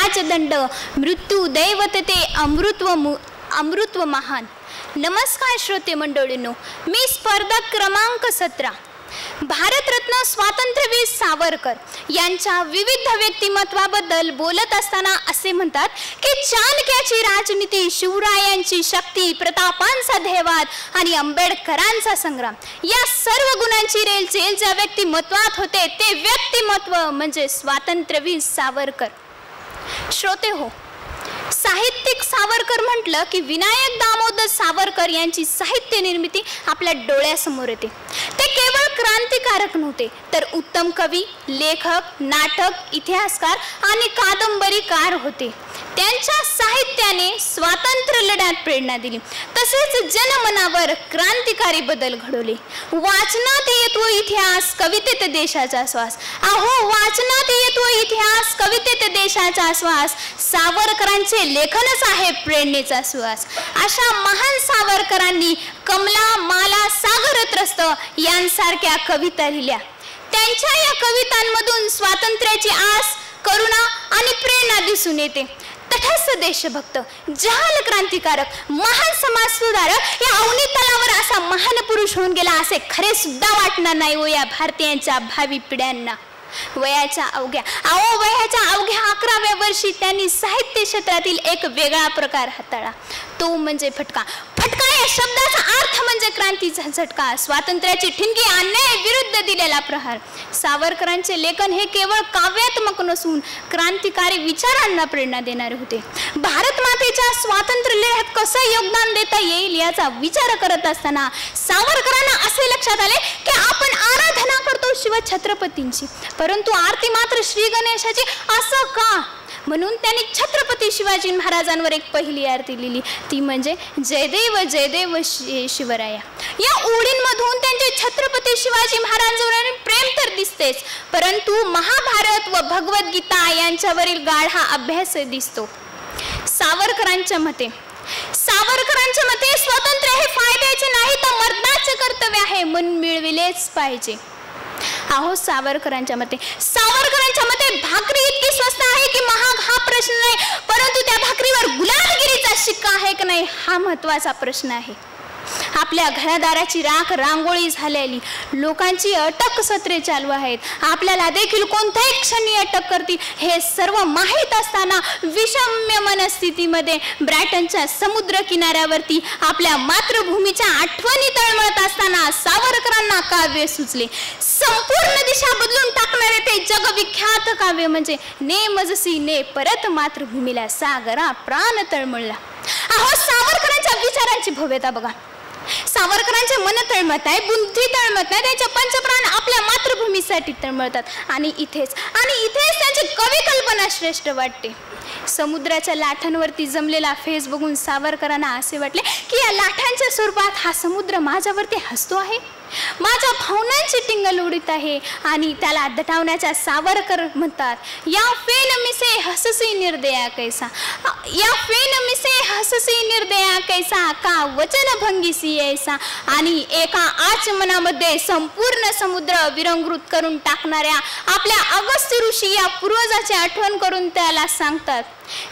राजदंड मृत्यू दैवतते अमृत्व महान. नमस्कार श्रोते मंडळींनो, मी स्पर्धक क्रमांक 17 भारतरत्न स्वातंत्र्यवीर सावरकर यांच्या विविध व्यक्तिमत्वाबद्दल बोलत असताना असे म्हणतात की चाणक्याची राजनीती, शिवरायांची शक्ती, प्रतापांचा ध्येयवाद आणि आंबेडकरांचा संग्राम या सर्व गुणांची रेलचेल ज्या व्यक्तिमत्वात होते ते व्यक्तिमत्व म्हणजे स्वातंत्र्यवीर सावरकर. श्रोते हो, साहित्यिक सावरकर म्हटलं की विनायक दामोदर सावरकर यांची साहित्य निर्मिती आपल्या डोळ्यासमोर येते. ते केवळ क्रांतिकारक नव्हते तर उत्तम कवी, लेखक, नाटक, इतिहासकार आणि कादंबरीकार होते. त्यांच्या साहित्याने स्वातंत्र्य लढ्यात प्रेरणा दिली, तसेच जनमनावर क्रांतिकारी बदल घडवले. वाचनात येतो इतिहास, कवितेत देशाचा श्वास. अहो, वाचनात येतो इतिहास, कवितेत देशाचा श्वास. सावरकरांचे लेखनच आहे प्रेरणेचा श्वास. अशा महान सावरकरांनी कमला, माला, सागर त्रस्त यांसारख्या कविता लिहिल्या. त्यांच्या या कवितांमधून स्वातंत्र्याची आस, करुणा आणि प्रेरणा दिसून येते. तटस्थ देशभक्त, जहाल क्रांतिकारक, महान समाज सुधारक या अवनी तलावर असा महान पुरुष होऊन गेला असे खरे सुद्धा वाटणार नाही हो या भारतीयांच्या भावी पिढ्यांना. वयाच्या अवघ्या 11व्या वर्षी त्यांनी साहित्य क्षेत्रातील एक वेगळा प्रकार हाताळला, तो म्हणजे फटका. फटका या शब्दाचा अर्थ म्हणजे क्रांतीचा झटका, स्वातंत्र्याची ठिणगी, अन्याय विरुद्ध दिलेला प्रहार. सावरकरांचे लेखन हे केवळ काव्यात्मक नसून क्रांतिकारी विचारांना प्रेरणा देणारे होते. भारत मातेच्या स्वातंत्र्य लढ्यात कसं योगदान देता येईल याचा विचार करत असताना सावरकरांना असे लक्षात आले की आपण आराधना करतो शिव छत्रपतींची, परंतु आरती मात्र श्री गणेशाची. असं का? म्हणून त्यांनी छत्रपती शिवाजी महाराजांवर एक पहिली आरती लिहिली, ती म्हणजे जयदेव जयदेव शिवराया. या ओळींमधून त्यांचे छत्रपती शिवाजी महाराजांवर प्रेम तर दिसतेच, परंतु महाभारत व भगवद्गीता यांच्यावरील गाढा अभ्यास दिसतो. सावरकरांच्या मते स्वातंत्र्य हे फायद्याचे नाही तर मर्दाचे कर्तव्य आहे, म्हणून मिळविलेच पाहिजे. अहो, सावरकरांच्या मते भाकरी इतकी स्वस्त आहे की महाग हा प्रश्न नाही, परंतु त्या भाकरीवर गुलाबगिरीचा शिक्का आहे की नाही हा महत्वाचा प्रश्न आहे. आपल्या घरादाराची राख रांगोळी झालेली लोकांची अटक सत्रे चालू आहेत. आपल्याला देखील कोणत्याही क्षणी अटक करतील हे सर्व माहीत असताना विषम्य मनस्थितीमध्ये ब्रॅटनच्या समुद्र किनाऱ्यावरती आपल्या मातृभूमीच्या आठवणी तळमळत असताना सावरकरांना काव्य सुचले. संपूर्ण दिशा बदलून टाकणारे ते जगविख्यात काव्य म्हणजे ने मजसी ने परत मातृभूमीला सागरा प्राण तळमळला. अहो, सावरकरांच्या विचारांची भव्यता बघा. सावरकरांचे मन तळमळत आहे, बुद्धी तळमळत नाही, त्यांचे पंचप्राण आपल्या मातृभूमीसाठी तळमळतात. आणि इथेच त्यांची कवी कल्पना श्रेष्ठ वाटते. समुद्राच्या लाटांवरती जमलेला फेस बघून सावरकरांना असे वाटले की या लाटांच्या स्वरूपात हा समुद्र माझ्यावरती हसतो आहे, माझ्या भावनांची टिंगल उडीत आहे. आणि त्याला दटावण्याच्या सावरकर म्हणतात, या फेन मिसे हससी निर्दया कैसा, या फेन मिसे हससी निर्दया कैसा, का वचन भंगीसी ऐसा. आणि एका आचमनामध्ये संपूर्ण समुद्र विरंगृत करून टाकणाऱ्या आपल्या अगस्त्य ऋषी या पूर्वजाची आठवण करून त्याला सांगतात,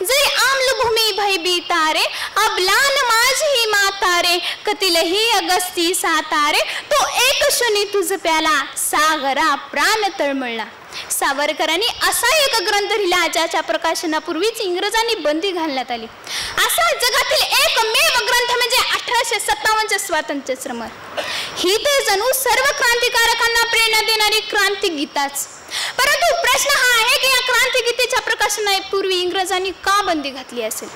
जरी आम्लभूमी भयभीता रे, अबलान माझी माता रे, कतिलही अगस्ती सातारे, तो एक क्षणी तुझ प्याला सागरा प्राण तळमळला. सावरकरांनी असा एक ग्रंथ लिहिला ज्याच्या प्रकाशनापूर्वीच इंग्रजांनी बंदी घालण्यात आली. असा जगातील एकमेव ग्रंथ म्हणजे 1857चे स्वातंत्र्य समर. ही तर जणू सर्व क्रांतिकारकांना प्रेरणा देणारी क्रांतिगीताच. परंतु प्रश्न हा आहे की या क्रांतिगीतेच्या प्रकाशनापूर्वी इंग्रजांनी का बंदी घातली असेल?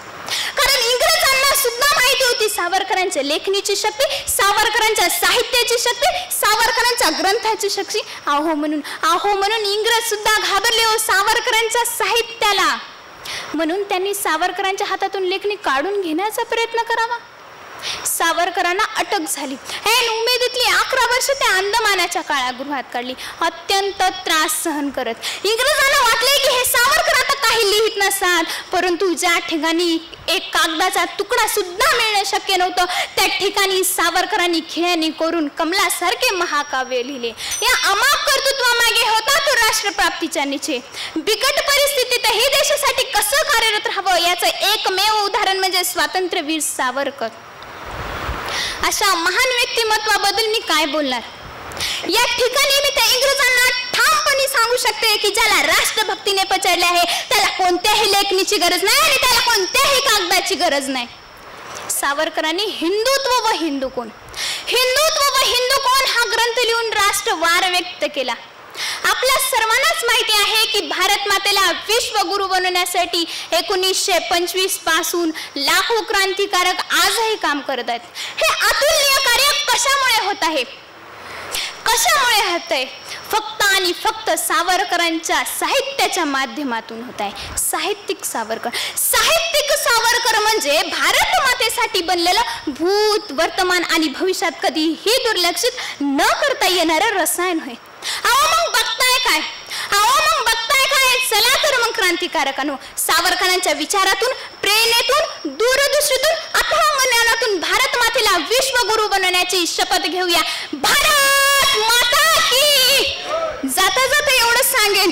कारण इंग्रजांना सुद्धा माहिती होती सावरकरांच्या लेखणीची शक्ती, सावरकरांच्या साहित्याची शक्ती, सावरकरांच्या ग्रंथाची शक्ती. आहो म्हणून इंग्रज सुद्धा घाबरले हो सावरकरांच्या साहित्याला. म्हणून त्यांनी सावरकरांच्या हातातून लेखणी काढून घेण्याचा प्रयत्न करावा. सावरकरांना अटक झाली. ऐन उमेदीतली 11 वर्ष त्या अंदमानाच्या कारागृहात काढली, अत्यंत त्रास सहन करत. इंग्रजांना वाटले की हे सावरकर आता काही लिहित नसतात, परंतु ज्या ठिकाणी एक कागदाचा तुकडा सुद्धा मिळणं शक्य नव्हतं त्या ठिकाणी सावरकरांनी खिळ्यानी करून कमलासारखे महाकाव्य लिहिले. या अमाप कर्तृत्वामागे होता तो राष्ट्रप्राप्तीचा निश्चय. बिकट परिस्थितीतही देशासाठी कसं याचं एकमेव उदाहरण म्हणजे स्वातंत्र्यवीर सावरकर. अशा महान व्यक्तिमत्वाबद्दल मी काय बोलणार. या ठिकाणी मी त्या इंग्रजांना ठामपणे सांगू शकते की ज्याला राष्ट्रभक्तीने पचडले आहे त्याला कोणत्याही लेखणीची गरज नाही आणि त्याला कोणत्याही कागदाची गरज नाही. सावरकरांनी हिंदुत्व व हिंदू कोण, हिंदुत्व व हिंदू कोण हा ग्रंथ लिहून राष्ट्रवार व्यक्त केला. आपल्या सर्वांनाच माहिती आहे की भारत मातेला विश्वगुरु बनवण्यासाठी 1925 पासून लाखो क्रांतिकारक आजही काम करत आहेत. हे अतुलनीय कार्य कशामुळे होत आहे, कशामुळे होतंय? फक्त आणि फक्त सावरकरांच्या साहित्याच्या माध्यमातून होत आहे. साहित्यिक सावरकर, साहित्यिक सावरकर म्हणजे भारत मातेसाठी बनलेलं भूत, वर्तमान आणि भविष्यात कधीही दुर्लक्षित न करता येणारं रसायन होय. अहो मग बघताय काय, चला तर मग क्रांतिकारकांनो, सावरकरांच्या विचारातून, प्रेरणेतून, दूरदृष्टीतून, अथांग ज्ञानातून भारत मातेला विश्वगुरु बनवण्याची शपथ घेऊया. भारत माता की. जाता जाता एवढं सांगेन,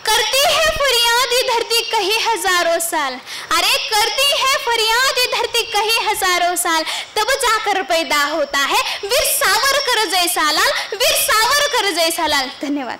करती है फरियाद ये धरती कहीं हजारों साल. अरे करती है फरियाद ये धरती कहीं हजारों साल, तब जाकर पैदा होता है वीर सावरकर जैसा लाल, वीर सावरकर जैसा लाल. धन्यवाद.